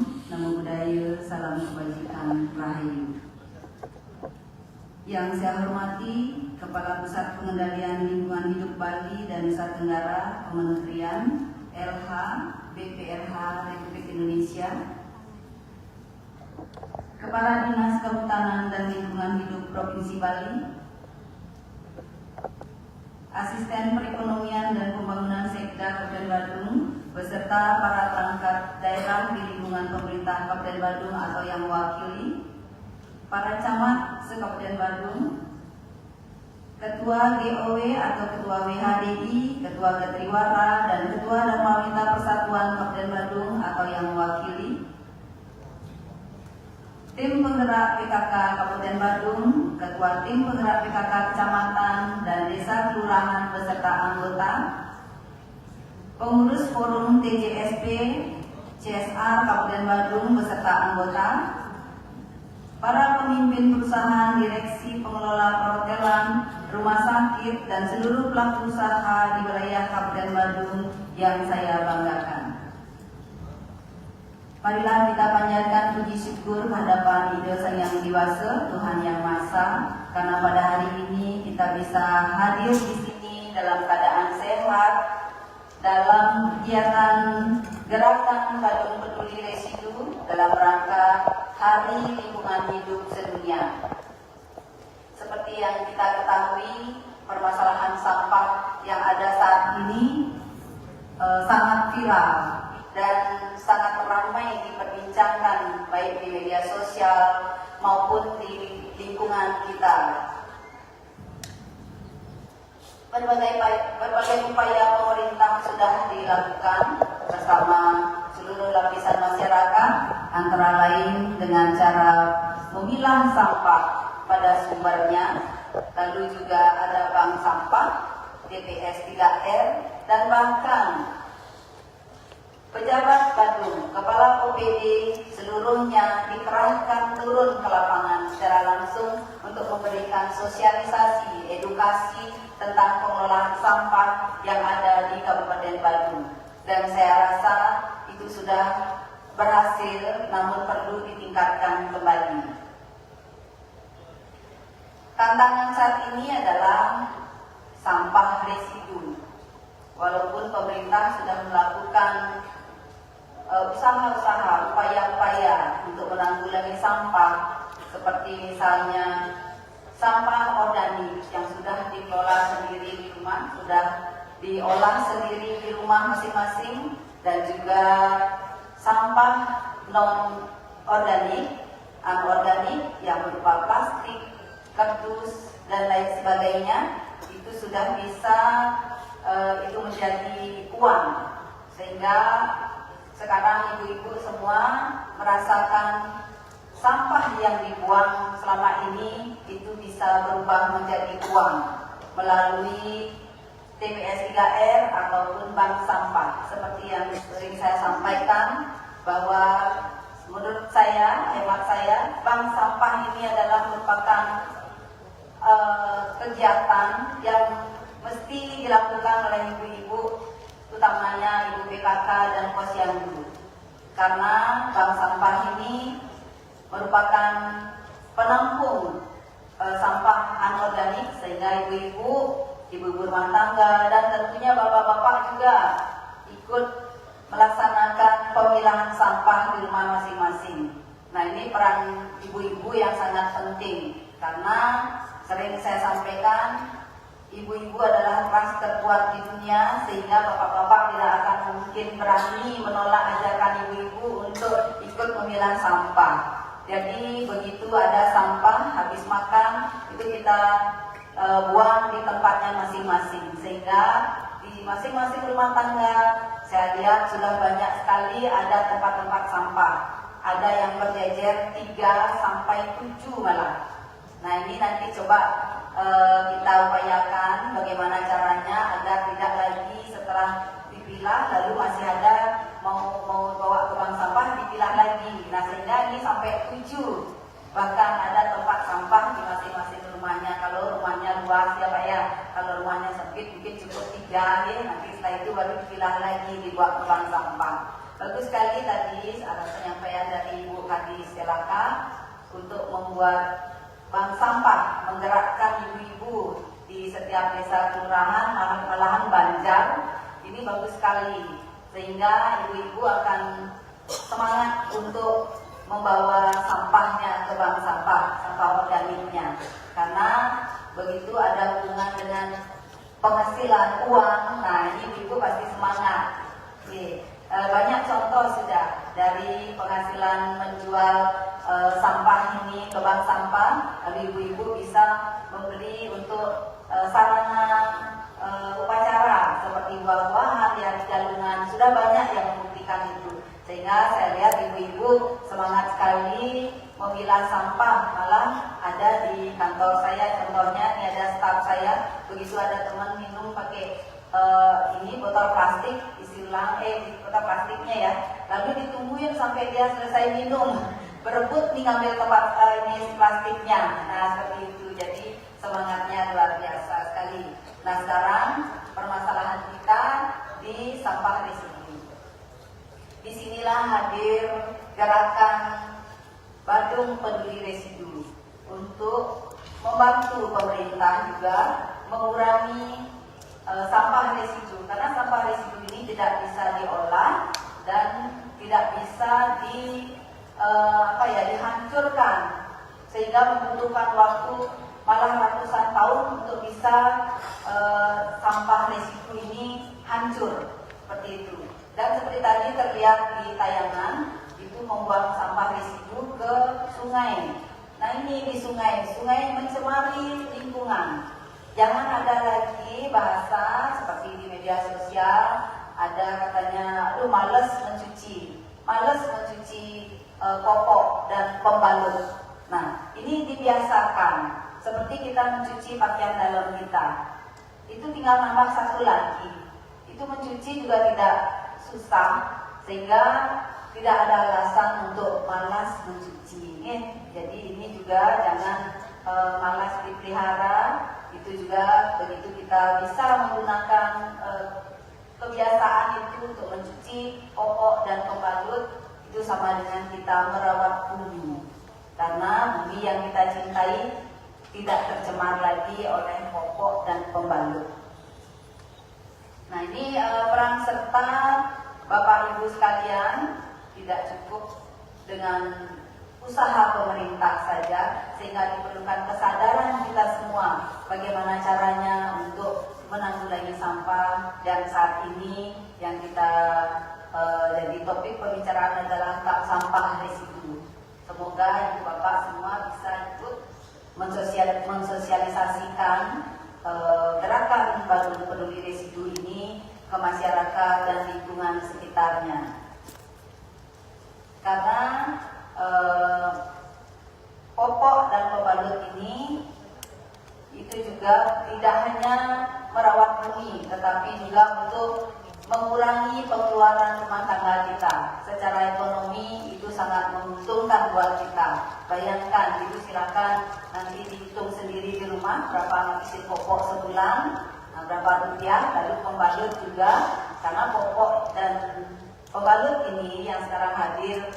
Namo Buddhaya, salam kebajikan, Rahayu. Yang saya hormati Kepala Pusat Pengendalian Lingkungan Hidup Bali dan Nusa Tenggara Kementerian LH BPRH Republik Indonesia, Kepala Dinas Kehutanan dan Lingkungan Hidup Provinsi Bali, Asisten Perekonomian dan Pembangunan Sekda Kabupaten Badung, beserta para perangkat daerah di lingkungan pemerintah Kabupaten Badung atau yang mewakili, para camat se-Kabupaten Badung, Ketua GOW atau Ketua WHDI, Ketua Getriwara, dan Ketua Dharma Wita Persatuan Kabupaten Badung atau yang mewakili, Tim Penggerak PKK Kabupaten Badung, Ketua Tim Penggerak PKK Kecamatan dan Desa Kelurahan beserta anggota, Pengurus Forum TJSP CSR Kabupaten Badung beserta anggota, para pemimpin perusahaan, direksi, pengelola perhotelan, rumah sakit, dan seluruh pelaku usaha di wilayah Kabupaten Badung yang saya banggakan. Marilah kita panjatkan puji syukur hadapan Ida Sang Yang Diwasa, Tuhan Yang Maha Esa, karena pada hari ini kita bisa hadir di sini dalam keadaan sehat, dalam kegiatan gerakan Badung Peduli Residu dalam rangka Hari Lingkungan Hidup Sedunia. Seperti yang kita ketahui, permasalahan sampah yang ada saat ini sangat viral dan sangat ramai diperbincangkan baik di media sosial maupun di lingkungan kita. Berbagai upaya pemerintah sudah dilakukan bersama seluruh lapisan masyarakat, antara lain dengan cara memilah sampah pada sumbernya, lalu juga ada bank sampah, TPS 3R, dan bahkan pejabat Badung, kepala OPD seluruhnya dikerahkan turun ke lapangan secara langsung untuk memberikan sosialisasi, edukasi tentang pengelolaan sampah yang ada di Kabupaten Badung. Dan saya rasa itu sudah berhasil, namun perlu ditingkatkan kembali. Tantangan saat ini adalah sampah residu. Walaupun pemerintah sudah melakukan usaha-usaha, upaya-upaya untuk menanggulangi sampah, seperti misalnya sampah organik yang sudah dikelola sendiri di rumah, sudah diolah sendiri di rumah masing-masing, dan juga sampah non-organik, anorganik yang berupa plastik, kardus, dan lain sebagainya, itu sudah bisa itu menjadi uang, sehingga sekarang ibu-ibu semua merasakan sampah yang dibuang selama ini itu bisa berubah menjadi uang melalui TPS 3R ataupun bank sampah. Seperti yang sering saya sampaikan, bahwa menurut saya, hemat saya, bank sampah ini adalah merupakan kegiatan yang mesti dilakukan oleh ibu-ibu, utamanya ibu PKK dan posyandu, karena bank sampah ini merupakan penampung sampah anorganik, sehingga ibu-ibu rumah tangga dan tentunya bapak-bapak juga ikut melaksanakan pemilahan sampah di rumah masing-masing. Nah, ini peran ibu-ibu yang sangat penting, karena sering saya sampaikan, ibu-ibu adalah ras terkuat di dunia, sehingga bapak-bapak tidak akan mungkin berani menolak ajakan ibu-ibu untuk ikut memilah sampah. Jadi begitu ada sampah habis makan, itu kita buang di tempatnya masing-masing, sehingga di masing-masing rumah tangga saya lihat sudah banyak sekali ada tempat-tempat sampah. Ada yang berjejer 3 sampai 7 malah. Nah, ini nanti coba kita upayakan bagaimana caranya agar tidak lagi setelah dipilah lalu masih ada mau bawa ke bank sampah dipilah lagi. Nah, sehingga ini sampai 7. Bahkan ada tempat sampah di masing-masing rumahnya. Kalau rumahnya luas ya Pak ya, kalau rumahnya sempit mungkin cukup 3 ya. Nanti setelah itu baru dipilah lagi, dibuat ke bank sampah. Bagus sekali tadi atas penyampaian membuat bank sampah, menggerakkan ibu-ibu di setiap desa kelurahan, malahan banjar. Ini bagus sekali, sehingga ibu-ibu akan semangat untuk membawa sampahnya ke bank sampah organiknya, karena begitu ada hubungan dengan penghasilan uang. Nah, ini ibu pasti semangat. Banyak contoh sudah dari penghasilan menjual sampah ini ke bank sampah, lalu ibu-ibu bisa membeli untuk sarana upacara seperti buah-buahan, hari galungan. Sudah banyak yang membuktikan itu, sehingga saya lihat ibu-ibu semangat sekali memilah sampah. Malah ada di kantor saya, contohnya ini ada staf saya, begitu ada teman minum pakai ini botol plastik, isi ulang botol plastiknya ya, lalu ditungguin sampai dia selesai minum, berebut nih ngambil tempat ini plastiknya. Nah, seperti itu, jadi semangatnya luar biasa sekali. Nah, sekarang permasalahan kita di sampah residu. Disinilah hadir gerakan Badung Peduli Residu untuk membantu pemerintah juga mengurangi sampah residu, karena sampah residu ini tidak bisa diolah dan tidak bisa dihancurkan, sehingga membutuhkan waktu malah ratusan tahun untuk bisa sampah residu ini hancur seperti itu. Dan seperti tadi terlihat di tayangan, itu membuang sampah residu ke sungai. Nah, ini di sungai mencemari lingkungan. Jangan ada lagi bahasa seperti di media sosial, ada katanya, aduh males mencuci popok dan pembalut. Nah, ini dibiasakan, seperti kita mencuci pakaian dalam kita. Itu tinggal nambah satu lagi. Itu mencuci juga tidak susah, sehingga tidak ada alasan untuk malas mencuci. Jadi ini juga jangan malas dipelihara. Itu juga begitu kita bisa menggunakan kebiasaan itu untuk mencuci popok dan pembalut, itu sama dengan kita merawat bumi, karena bumi yang kita cintai tidak tercemar lagi oleh popok dan pembalut. Nah, ini peran serta Bapak Ibu sekalian tidak cukup dengan usaha pemerintah saja, sehingga diperlukan kesadaran kita semua bagaimana caranya untuk menanggulangi sampah. Dan saat ini yang kita jadi topik pembicaraan adalah sampah residu. Semoga Ibu Bapak semua bisa ikut mensosialisasikan gerakan Badung Peduli Residu ini ke masyarakat dan lingkungan sekitarnya, karena popok dan pembalut ini itu juga tidak hanya merawat bumi, tetapi juga untuk mengurangi pengeluaran rumah tangga kita. Secara ekonomi itu sangat menguntungkan buat kita. Bayangkan, itu silakan nanti dihitung sendiri di rumah berapa ngabisin popok sebulan, berapa rupiah. Lalu pembalut juga, karena popok dan pembalut ini yang sekarang hadir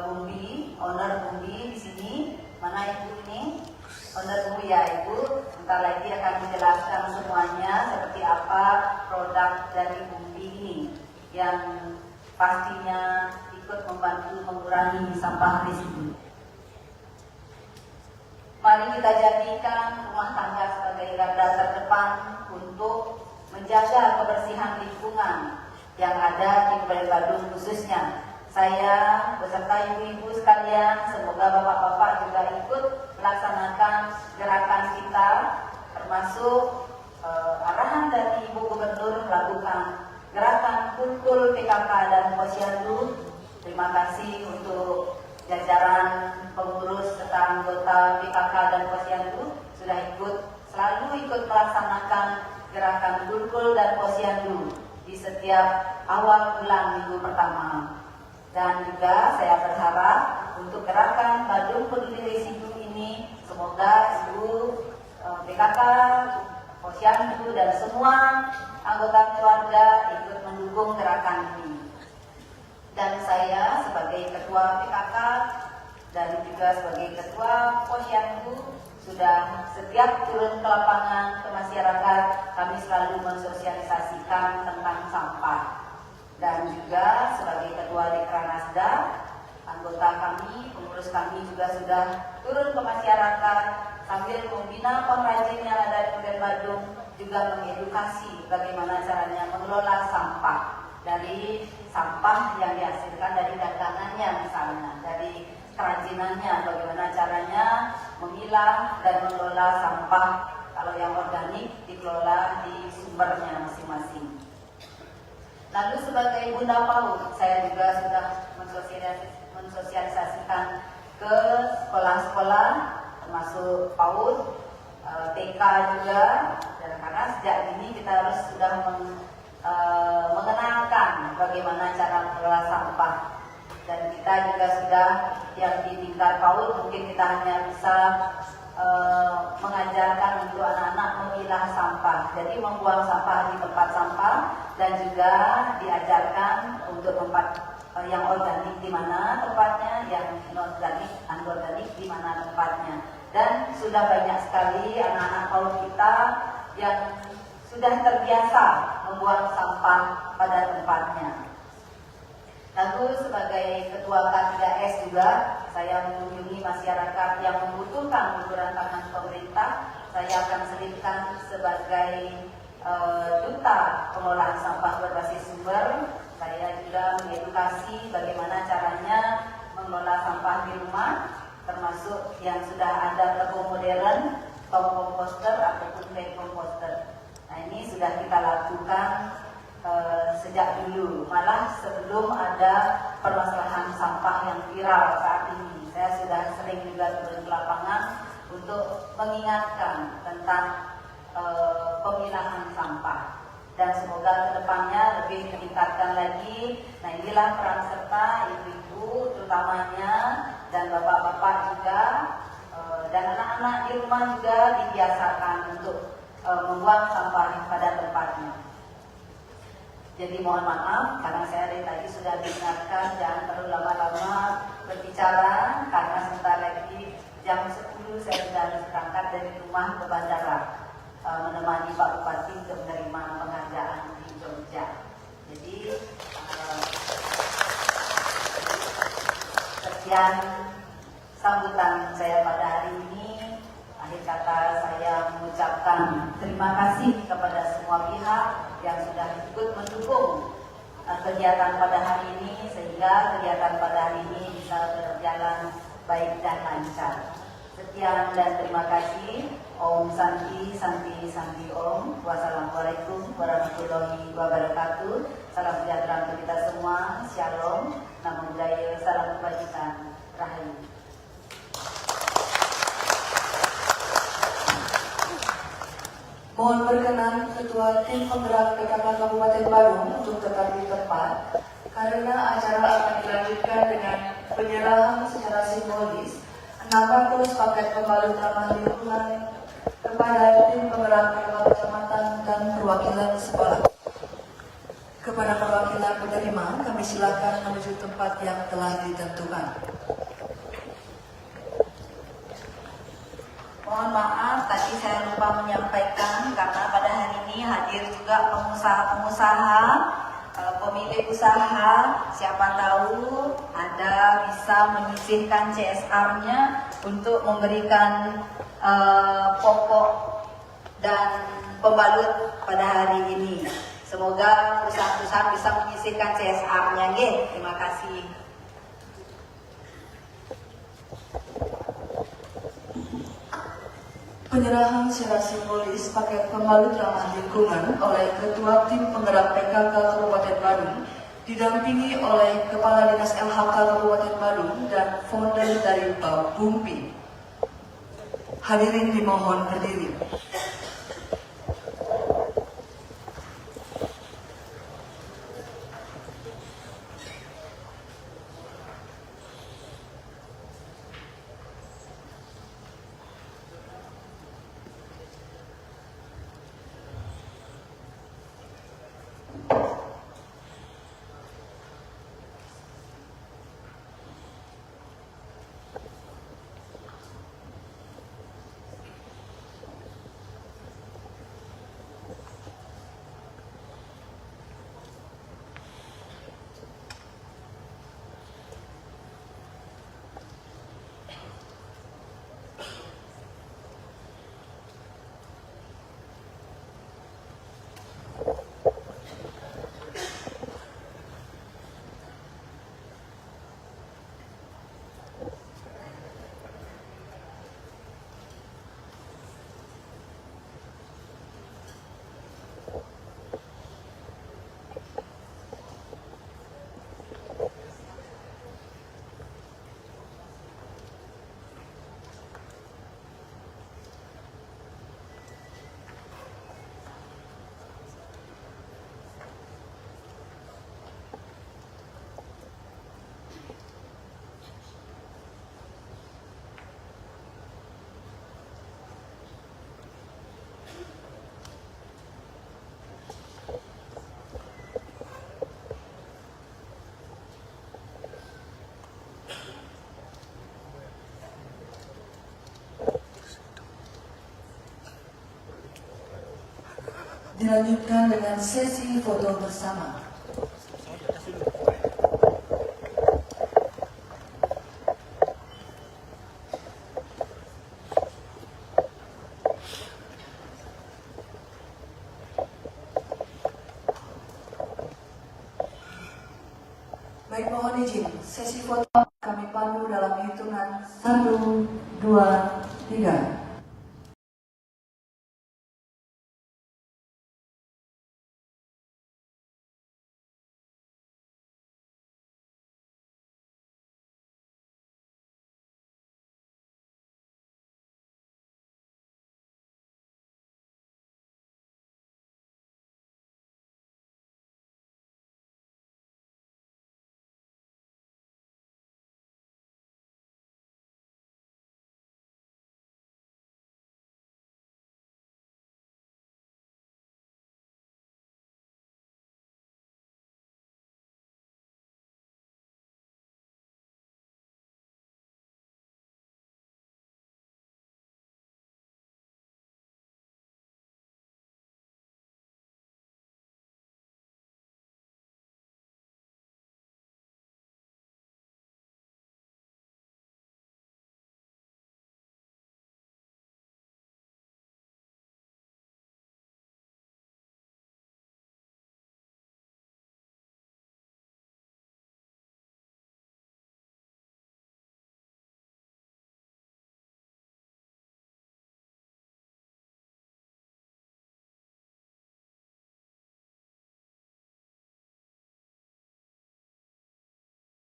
Bumbi, owner Bumbi di sini. Mana Ibu ini? Owner Bumbi ya Ibu. Sebentar lagi akan dijelaskan semuanya seperti apa produk dari Bumbi ini yang pastinya ikut membantu mengurangi sampah residu. Mari kita jadikan rumah tangga sebagai garda terdepan untuk menjaga kebersihan lingkungan yang ada di Kabupaten Badung khususnya. Saya beserta ibu-ibu sekalian, semoga bapak-bapak juga ikut melaksanakan gerakan kita, termasuk arahan dari Ibu Gubernur melakukan gerakan kumpul PKK dan Posyandu. Terima kasih untuk jajaran pengurus serta anggota PKK dan Posyandu sudah selalu ikut melaksanakan gerakan kumpul dan Posyandu di setiap awal bulan minggu pertama. Dan juga saya berharap untuk gerakan Badung Peduli Residu ini, semoga Ibu PKK, Posyandu dan semua anggota keluarga ikut mendukung gerakan ini. Dan saya sebagai Ketua PKK dan juga sebagai Ketua Posyandu sudah setiap turun ke lapangan ke masyarakat kami selalu mensosialisasikan tentang sampah, dan juga sebagai Ketua Dekranasda anggota kami, pengurus kami juga sudah turun ke masyarakat sambil membina pengrajin yang ada di Kabupaten Badung, juga mengedukasi bagaimana caranya mengelola sampah dari sampah yang dihasilkan dari dagangannya, misalnya dari kerajinannya, bagaimana caranya memilah dan mengelola sampah. Kalau yang organik dikelola di sumbernya masing-masing. Lalu sebagai Bunda PAUD, saya juga sudah mensosialisasikan ke sekolah-sekolah termasuk PAUD, TK juga, dan karena sejak dini kita harus sudah mengenalkan bagaimana cara mengelola sampah. Dan kita juga sudah yang di tingkat PAUD mungkin kita hanya bisa mengajarkan untuk anak-anak memilah sampah, jadi membuang sampah di tempat sampah, dan juga diajarkan untuk tempat yang organik di mana tempatnya, yang non-organik, anorganik di mana tempatnya. Dan sudah banyak sekali anak-anak PAUD kita yang sudah terbiasa membuang sampah pada tempatnya. Lalu sebagai Ketua K3S juga, saya mengunjungi masyarakat yang membutuhkan uluran tangan pemerintah. Saya akan selipkan sebagai duta pengelolaan sampah berbasis sumber. Saya juga mengedukasi bagaimana caranya mengelola sampah di rumah, termasuk yang sudah ada tepung modern, tong komposter ataupun bag komposter. Nah, ini sudah kita lakukan sejak dulu, malah sebelum ada permasalahan sampah yang viral saat ini. Saya sudah sering juga turun ke lapangan untuk mengingatkan tentang pemilahan sampah, dan semoga kedepannya lebih meningkatkan lagi. Nah, inilah peran serta ibu-ibu terutamanya dan bapak-bapak juga, dan anak-anak di rumah juga dibiasakan untuk membuang sampah pada tempatnya. Jadi mohon maaf karena saya dari tadi sudah diingatkan jangan terlalu lama-lama berbicara, karena sebentar lagi jam 10 saya sudah harus berangkat dari rumah ke bandara menemani Pak Bupati untuk menerima penghargaan di Jogja. Jadi sekian sambutan saya pada hari ini. Akhir kata saya mengucapkan terima kasih kepada semua pihak yang sudah ikut mendukung kegiatan pada hari ini, sehingga kegiatan pada hari ini bisa berjalan baik dan lancar. Sekian dan terima kasih. Om Santi, Santi, Santi Om. Wassalamualaikum warahmatullahi wabarakatuh. Salam sejahtera untuk kita semua. Shalom. Namo Buddhaya. Salam kebajikan. Rahayu. Mohon berkenan Ketua Tim Penggerak PKK Kabupaten Badung untuk tetap di tempat, karena acara akan dilanjutkan dengan penyerahan secara simbolis 600 paket pembalut ramah lingkungan kepada tim penggerak PKK kecamatan dan perwakilan sekolah. Kepada perwakilan penerima, kami silakan menuju tempat yang telah ditentukan. Mohon maaf, tadi saya lupa menyampaikan karena pada hari ini hadir juga pengusaha-pengusaha, pemilik usaha. Siapa tahu Anda bisa menyisihkan CSR-nya untuk memberikan pokok dan pembalut pada hari ini. Semoga perusahaan-perusahaan bisa menyisihkan CSR-nya. Terima kasih. Penyerahan secara simbolis paket pembalut ramah lingkungan oleh Ketua Tim Penggerak PKK Kabupaten Badung didampingi oleh Kepala Dinas LHK Kabupaten Badung dan founder dari Bumpi. Hadirin dimohon berdiri. dilanjutkan dengan sesi foto bersama. Baik, mohon izin, sesi foto kami pandu dalam hitungan 1, 2, 3.